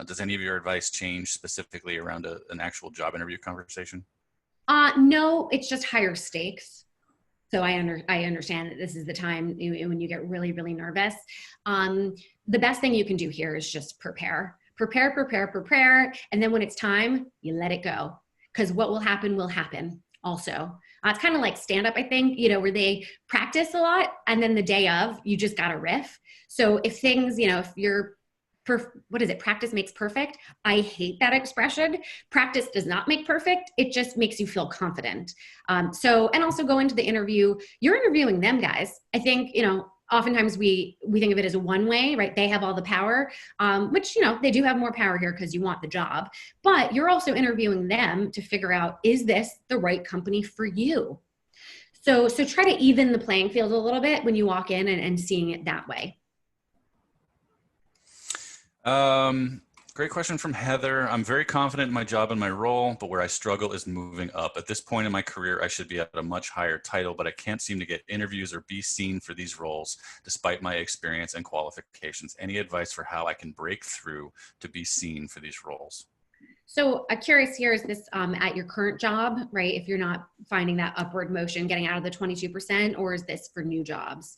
Does any of your advice change specifically around an actual job interview conversation? No, it's just higher stakes. So I understand that this is the time when you get really, really nervous. The best thing you can do here is just prepare. And then when it's time, you let it go. Because what will happen also. It's kind of like stand-up, I think, where they practice a lot, and then the day of, you just got to riff. So if things, if you're, what is it? Practice makes perfect. I hate that expression. Practice does not make perfect. It just makes you feel confident. And also go into the interview. You're interviewing them, guys. I think, oftentimes we think of it as a one way, right? They have all the power, which, they do have more power here because you want the job, but you're also interviewing them to figure out, is this the right company for you? So try to even the playing field a little bit when you walk in and seeing it that way. Great question from Heather. I'm very confident in my job and my role, but where I struggle is moving up. At this point in my career, I should be at a much higher title, but I can't seem to get interviews or be seen for these roles, despite my experience and qualifications. Any advice for how I can break through to be seen for these roles? So I'm curious here, is this at your current job, right? If you're not finding that upward motion, getting out of the 22%, or is this for new jobs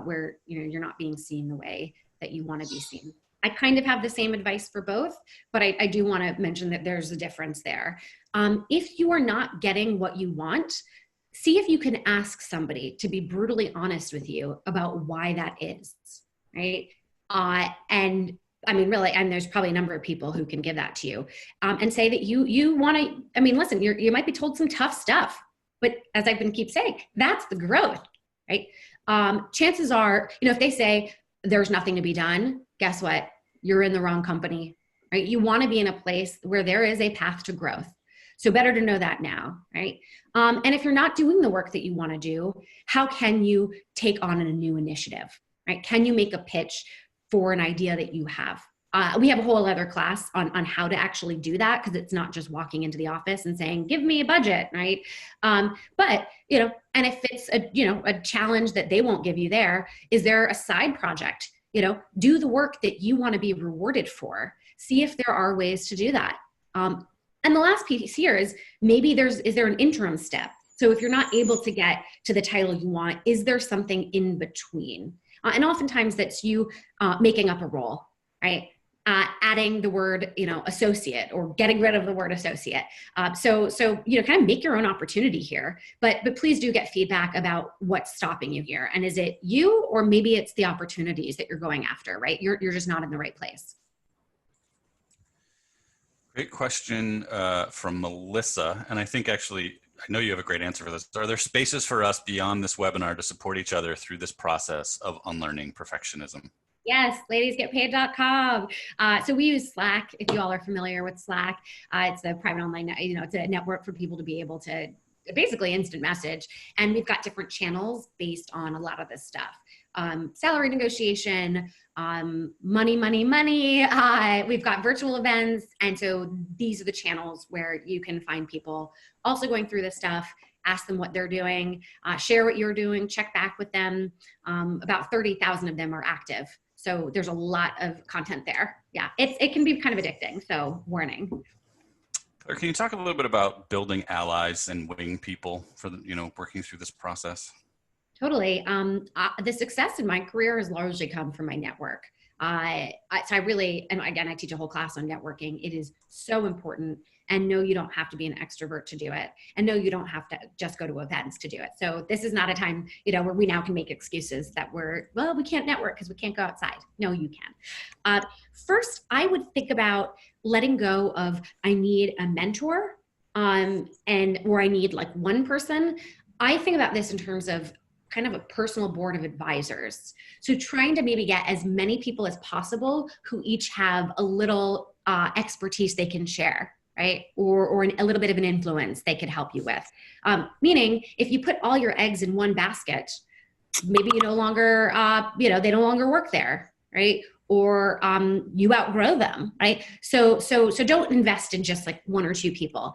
where you're not being seen the way that you want to be seen? I kind of have the same advice for both, but I do want to mention that there's a difference there. If you are not getting what you want, see if you can ask somebody to be brutally honest with you about why that is, right? And I mean, really, and there's probably a number of people who can give that to you, and say that you want to, I mean, listen, you might be told some tough stuff, but as I've been keep saying, that's the growth, right? Chances are, if they say there's nothing to be done, guess what? You're in the wrong company, right? You want to be in a place where there is a path to growth. So better to know that now, right? And if you're not doing the work that you want to do, how can you take on a new initiative, right? Can you make a pitch for an idea that you have? We have a whole other class on how to actually do that, because it's not just walking into the office and saying, give me a budget, right? But, and if it's a challenge that they won't give you there, is there a side project? Do the work that you want to be rewarded for. See if there are ways to do that. And the last piece here is maybe is there an interim step? So if you're not able to get to the title you want, is there something in between? And oftentimes that's you making up a role, right? adding the word, associate, or getting rid of the word associate. So, kind of make your own opportunity here, but please do get feedback about what's stopping you here. And is it you, or maybe it's the opportunities that you're going after, right? You're just not in the right place. Great question from Melissa. And I think actually, I know you have a great answer for this. Are there spaces for us beyond this webinar to support each other through this process of unlearning perfectionism? Yes, ladiesgetpaid.com. So we use Slack. If you all are familiar with Slack, it's a private online, it's a network for people to be able to basically instant message. And we've got different channels based on a lot of this stuff. Salary negotiation, money. We've got virtual events. And so these are the channels where you can find people also going through this stuff. Ask them what they're doing, share what you're doing, check back with them. About 30,000 of them are active. So there's a lot of content there. Yeah, it can be kind of addicting, so warning. Can you talk a little bit about building allies and winning people for working through this process? Totally. The success in my career has largely come from my network. So I really, and again, I teach a whole class on networking. It is so important. And no, you don't have to be an extrovert to do it. And no, you don't have to just go to events to do it. So this is not a time, where we now can make excuses that we can't network because we can't go outside. No, you can. First, I would think about letting go of, I need a mentor, or I need like one person. I think about this in terms of kind of a personal board of advisors. So trying to maybe get as many people as possible who each have a little expertise they can share, right? Or a little bit of an influence they could help you with. Meaning, if you put all your eggs in one basket, maybe you no longer, they no longer work there, right? Or you outgrow them, right? So don't invest in just like one or two people.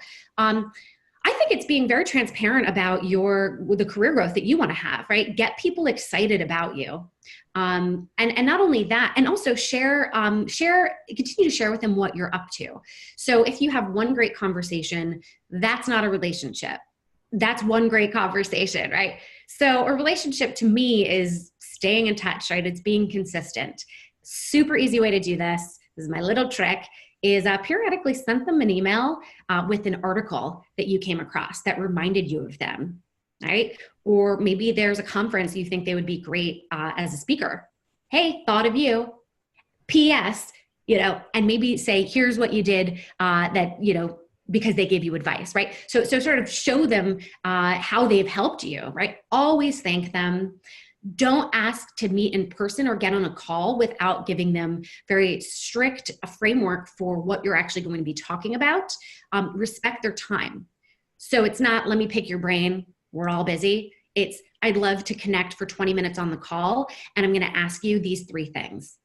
I think it's being very transparent about the career growth that you want to have, right? Get people excited about you. And not only that, and also continue to share with them what you're up to. So if you have one great conversation, that's not a relationship. That's one great conversation, right? So a relationship to me is staying in touch, right? It's being consistent. Super easy way to do this. This is my little trick. Is periodically send them an email with an article that you came across that reminded you of them, right? Or maybe there's a conference you think they would be great as a speaker. Hey, thought of you. P.S., and maybe say, here's what you did because they gave you advice, right? So sort of show them how they've helped you, right? Always thank them. Don't ask to meet in person or get on a call without giving them very strict framework for what you're actually going to be talking about. Respect their time. So it's not, let me pick your brain, we're all busy. It's, I'd love to connect for 20 minutes on the call, and I'm going to ask you these 3 things.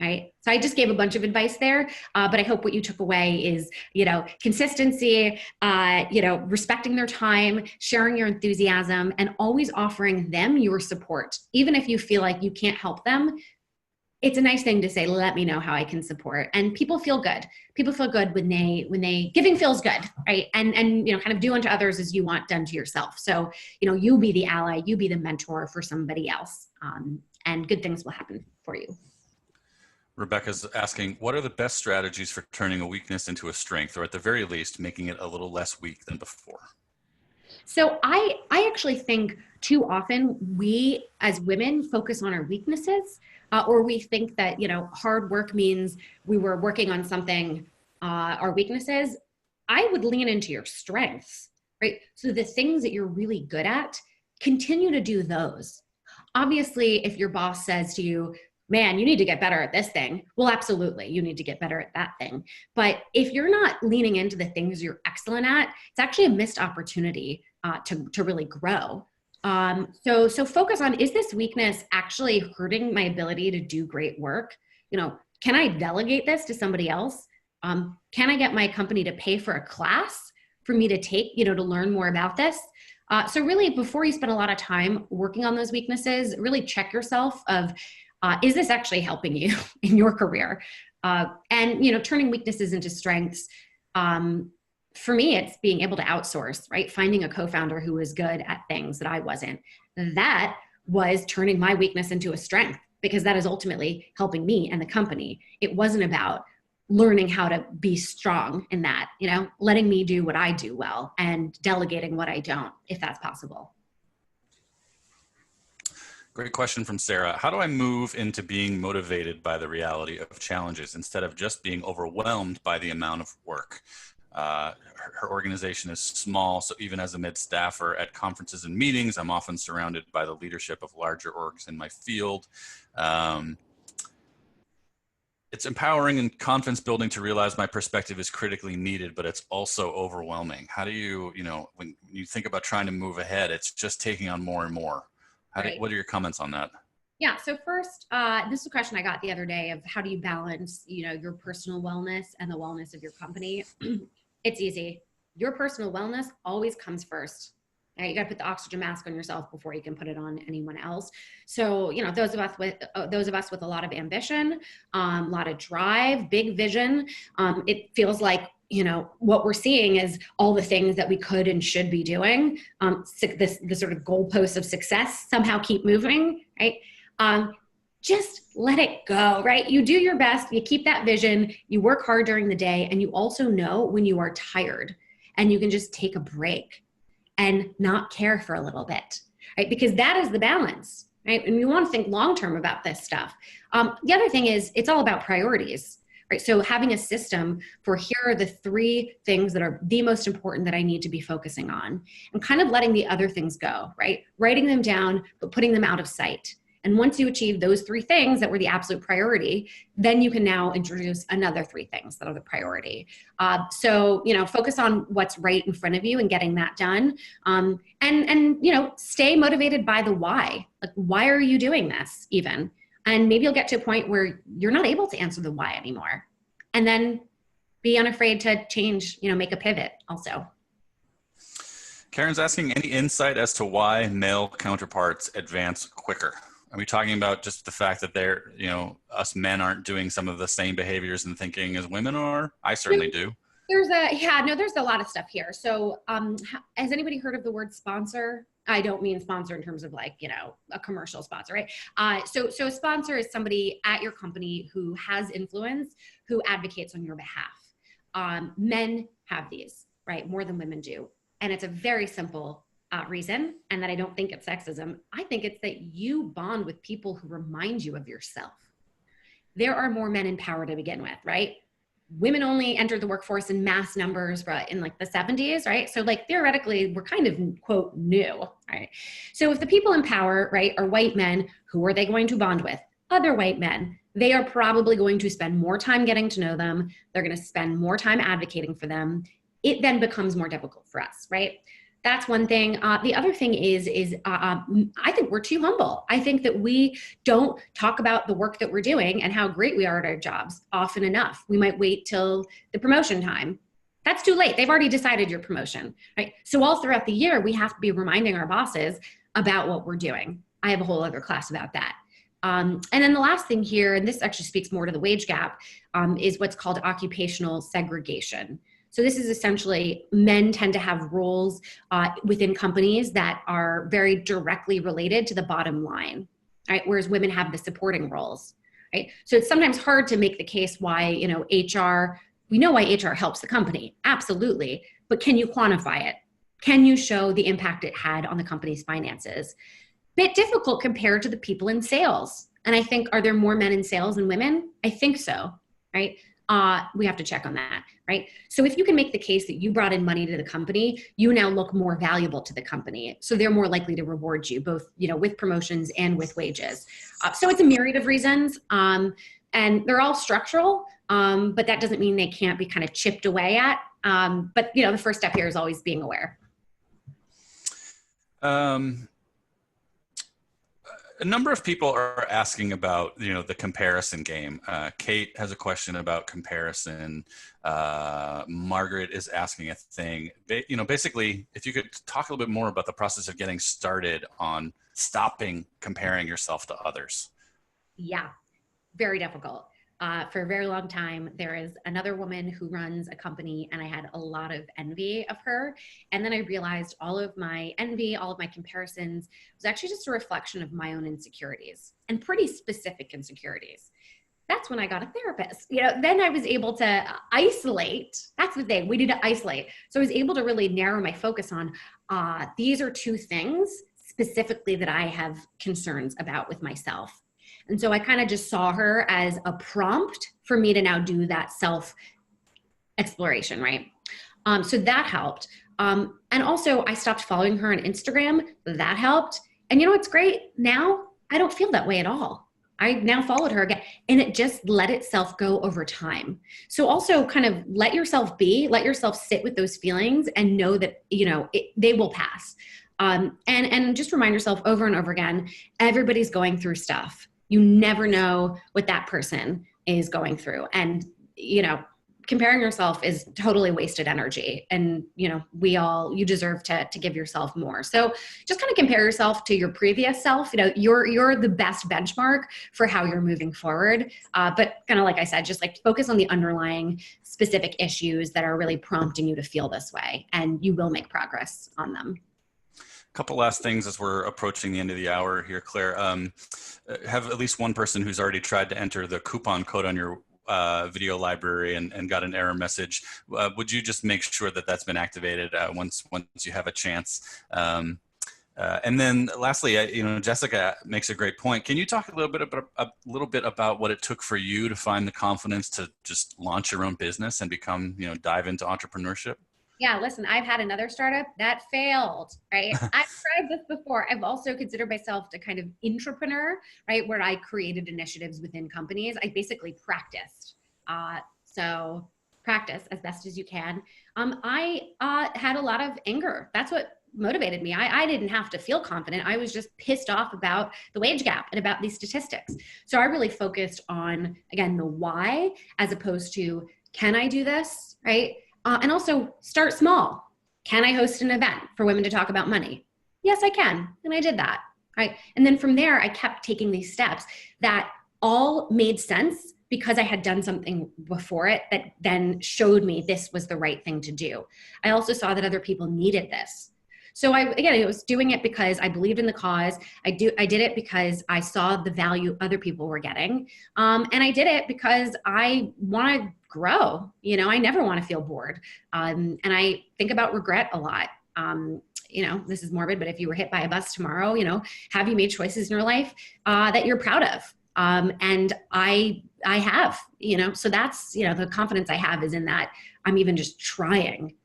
Right. So I just gave a bunch of advice there, but I hope what you took away is, consistency, respecting their time, sharing your enthusiasm, and always offering them your support. Even if you feel like you can't help them, it's a nice thing to say, let me know how I can support. And people feel good. People feel good when they giving feels good, right? And kind of do unto others as you want done to yourself. So, you be the ally, you be the mentor for somebody else, and good things will happen for you. Rebecca's asking, what are the best strategies for turning a weakness into a strength, or at the very least, making it a little less weak than before? So I actually think too often we as women focus on our weaknesses, or we think that, hard work means we were working on something, our weaknesses. I would lean into your strengths, right? So the things that you're really good at, continue to do those. Obviously, if your boss says to you, man, you need to get better at this thing. Well, absolutely, you need to get better at that thing. But if you're not leaning into the things you're excellent at, it's actually a missed opportunity to really grow. So focus on, is this weakness actually hurting my ability to do great work? Can I delegate this to somebody else? Can I get my company to pay for a class for me to take, to learn more about this? So really, before you spend a lot of time working on those weaknesses, really check yourself of, is this actually helping you in your career? And, turning weaknesses into strengths. For me, it's being able to outsource, right? Finding a co-founder who was good at things that I wasn't. That was turning my weakness into a strength. because that is ultimately helping me and the company. It wasn't about learning how to be strong in that, letting me do what I do well and delegating what I don't, if that's possible. Great question from Sarah. How do I move into being motivated by the reality of challenges instead of just being overwhelmed by the amount of work? Her organization is small, so even as a mid-staffer at conferences and meetings, I'm often surrounded by the leadership of larger orgs in my field. It's empowering and confidence building to realize my perspective is critically needed, but it's also overwhelming. How do you, when you think about trying to move ahead, it's just taking on more and more. What are your comments on that? Yeah. So first, this is a question I got the other day of how do you balance, your personal wellness and the wellness of your company? It's easy. Your personal wellness always comes first. Right? You got to put the oxygen mask on yourself before you can put it on anyone else. So, those of us with a lot of ambition, a lot of drive, big vision, it feels like what we're seeing is all the things that we could and should be doing. The sort of goalposts of success somehow keep moving, right? Just let it go, right? You do your best, you keep that vision, you work hard during the day, and you also know when you are tired and you can just take a break and not care for a little bit, right? Because that is the balance, right? And you want to think long-term about this stuff. The other thing is it's all about priorities. Right. So having a system for here are the 3 things that are the most important that I need to be focusing on, and kind of letting the other things go, right? Writing them down, but putting them out of sight. And once you achieve those 3 things that were the absolute priority, then you can now introduce another 3 things that are the priority. So, focus on what's right in front of you and getting that done. And stay motivated by the why. Like, why are you doing this even? And maybe you'll get to a point where you're not able to answer the why anymore. And then be unafraid to change, make a pivot also. Karen's asking any insight as to why male counterparts advance quicker. Are we talking about just the fact that they're, us men aren't doing some of the same behaviors and thinking as women are? I certainly do. There's a lot of stuff here. So has anybody heard of the word sponsor? I don't mean sponsor in terms of a commercial sponsor, right? So a sponsor is somebody at your company who has influence, who advocates on your behalf. Men have these, right? More than women do. And it's a very simple reason, and that I don't think it's sexism. I think it's that you bond with people who remind you of yourself. There are more men in power to begin with, right? Women only entered the workforce in mass numbers in the 70s, right? So theoretically, we're kind of, quote, new, right? So if the people in power, right, are white men, who are they going to bond with? Other white men. They are probably going to spend more time getting to know them. They're going to spend more time advocating for them. It then becomes more difficult for us, right? That's one thing. The other thing is I think we're too humble. I think that we don't talk about the work that we're doing and how great we are at our jobs often enough. We might wait till the promotion time. That's too late. They've already decided your promotion, right? So all throughout the year, we have to be reminding our bosses about what we're doing. I have a whole other class about that. And then the last thing here, and this actually speaks more to the wage gap, is what's called occupational segregation. So this is essentially men tend to have roles within companies that are very directly related to the bottom line, right? Whereas women have the supporting roles, right? So it's sometimes hard to make the case why, HR, we know why HR helps the company, absolutely, but can you quantify it? Can you show the impact it had on the company's finances? Bit difficult compared to the people in sales. And I think, are there more men in sales than women? I think so, right? We have to check on that, right? So if you can make the case that you brought in money to the company, you now look more valuable to the company. So they're more likely to reward you both, with promotions and with wages. So it's a myriad of reasons, and they're all structural, but that doesn't mean they can't be kind of chipped away at. But the first step here is always being aware. A number of people are asking about, the comparison game. Kate has a question about comparison. Margaret is asking a thing. Basically, if you could talk a little bit more about the process of getting started on stopping comparing yourself to others. Yeah, very difficult. for a very long time. There is another woman who runs a company, and I had a lot of envy of her. And then I realized all of my envy, all of my comparisons was actually just a reflection of my own insecurities, and pretty specific insecurities. That's when I got a therapist. Then I was able to isolate. That's the thing. We need to isolate. So I was able to really narrow my focus on these are two things specifically that I have concerns about with myself. And so I kind of just saw her as a prompt for me to now do that self exploration, right? So that helped. And also, I stopped following her on Instagram. That helped. And what's great? Now I don't feel that way at all. I now followed her again, and it just let itself go over time. So also kind of let yourself sit with those feelings and know that, they will pass. And just remind yourself over and over again, everybody's going through stuff. You never know what that person is going through. And, comparing yourself is totally wasted energy. And, you deserve to give yourself more. So just kind of compare yourself to your previous self. You're the best benchmark for how you're moving forward. But kind of like I said, just like focus on the underlying specific issues that are really prompting you to feel this way, and you will make progress on them. Couple last things as we're approaching the end of the hour here, Claire. Have at least one person who's already tried to enter the coupon code on your video library and got an error message. Would you just make sure that that's been activated once you have a chance? And then lastly, Jessica makes a great point. Can you talk a little bit about what it took for you to find the confidence to just launch your own business and become, dive into entrepreneurship? Yeah, listen, I've had another startup that failed, right? I've tried this before. I've also considered myself a kind of intrapreneur, right? Where I created initiatives within companies. I basically practiced. So practice as best as you can. I had a lot of anger. That's what motivated me. I didn't have to feel confident. I was just pissed off about the wage gap and about these statistics. So I really focused on, again, the why, as opposed to, can I do this, right? And also start small. Can I host an event for women to talk about money? Yes, I can. And I did that. Right. And then from there, I kept taking these steps that all made sense because I had done something before it that then showed me this was the right thing to do. I also saw that other people needed this. So I was doing it because I believed in the cause. I did it because I saw the value other people were getting. And I did it because I want to grow. I never want to feel bored. And I think about regret a lot. This is morbid, but if you were hit by a bus tomorrow, have you made choices in your life that you're proud of? And I have, so that's, the confidence I have is in that I'm even just trying.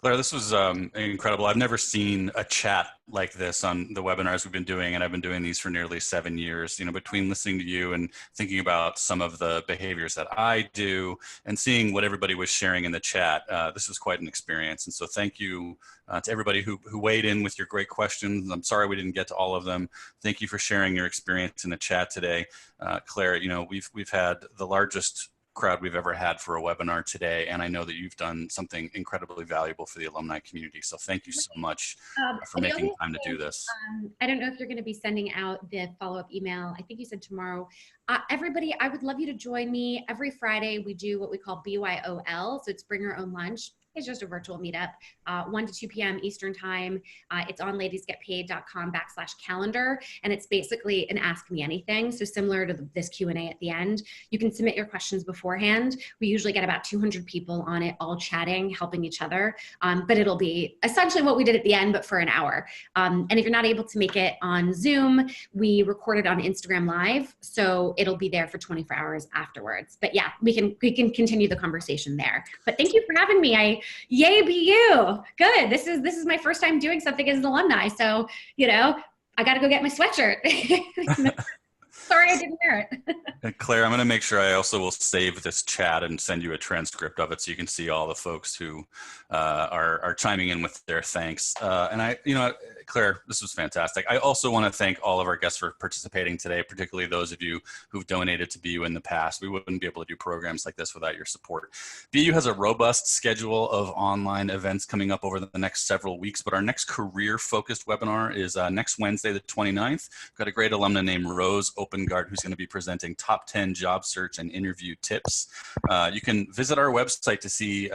Claire, this was incredible. I've never seen a chat like this on the webinars we've been doing, and I've been doing these for nearly 7 years. Between listening to you and thinking about some of the behaviors that I do and seeing what everybody was sharing in the chat, this was quite an experience. And so thank you to everybody who weighed in with your great questions. I'm sorry we didn't get to all of them. Thank you for sharing your experience in the chat today. Claire, we've had the largest crowd we've ever had for a webinar today, and I know that you've done something incredibly valuable for the alumni community. So thank you so much for making time to do this. I don't know if you're going to be sending out the follow-up email. I think you said tomorrow. Everybody, I would love you to join me. Every Friday we do what we call BYOL, so it's Bring Your Own Lunch. It's just a virtual meetup, 1 to 2 p.m. Eastern time. It's on ladiesgetpaid.com/calendar. And it's basically an ask me anything. So similar to this Q&A at the end, you can submit your questions beforehand. We usually get about 200 people on it, all chatting, helping each other. But it'll be essentially what we did at the end, but for an hour. And if you're not able to make it on Zoom, we record it on Instagram Live. So it'll be there for 24 hours afterwards. But yeah, we can continue the conversation there. But thank you for having me. Yay be you. Good. This is my first time doing something as an alumni. So, I got to go get my sweatshirt. Sorry I didn't wear it. Claire, I'm going to make sure I also will save this chat and send you a transcript of it so you can see all the folks who are chiming in with their thanks. And Claire, this was fantastic. I also want to thank all of our guests for participating today, particularly those of you who've donated to BU in the past. We wouldn't be able to do programs like this without your support. BU has a robust schedule of online events coming up over the next several weeks, but our next career-focused webinar is next Wednesday, the 29th. We've got a great alumna named Rose Opengard who's going to be presenting top 10 job search and interview tips. You can visit our website to see